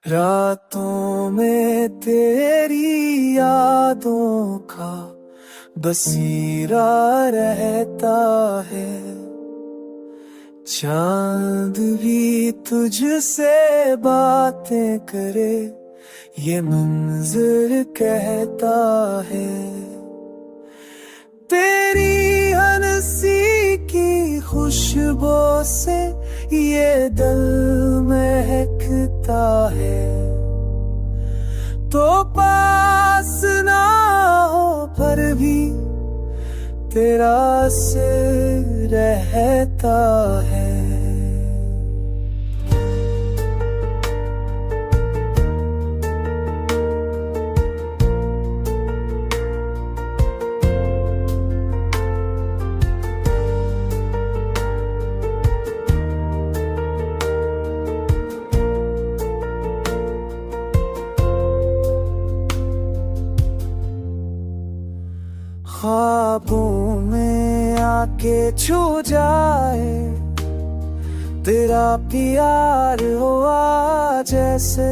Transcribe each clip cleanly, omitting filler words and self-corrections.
रातों में तेरी यादों का बसीरा रहता है। चांद भी तुझसे बातें करे, ये मंजर कहता है। तेरी हंसी की खुशबू से ये दिल महकता है। तो पास ना हो पर भी तेरा असर रहता है। ख्वाबों में आके छू जाए तेरा प्यार हुआ, जैसे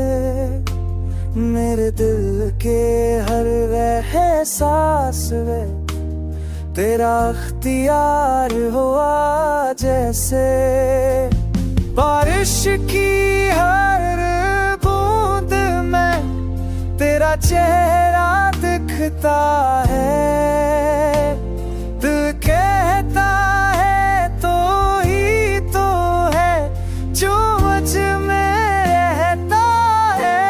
मेरे दिल के हर एहसास में तेरा अख्तियार हुआ। जैसे बारिश की हर बूंद में तेरा चेहरा दिखता है। दिल कहता है तो ही तो है जो मुझ में रहता है।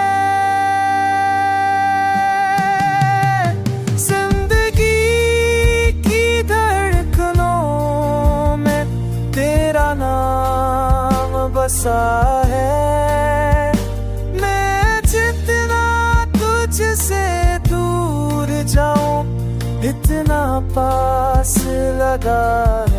जिंदगी की धड़कनों में तेरा नाम बसा है। मैं जितना तुझसे दूर जाऊं, इतना पास लगा है।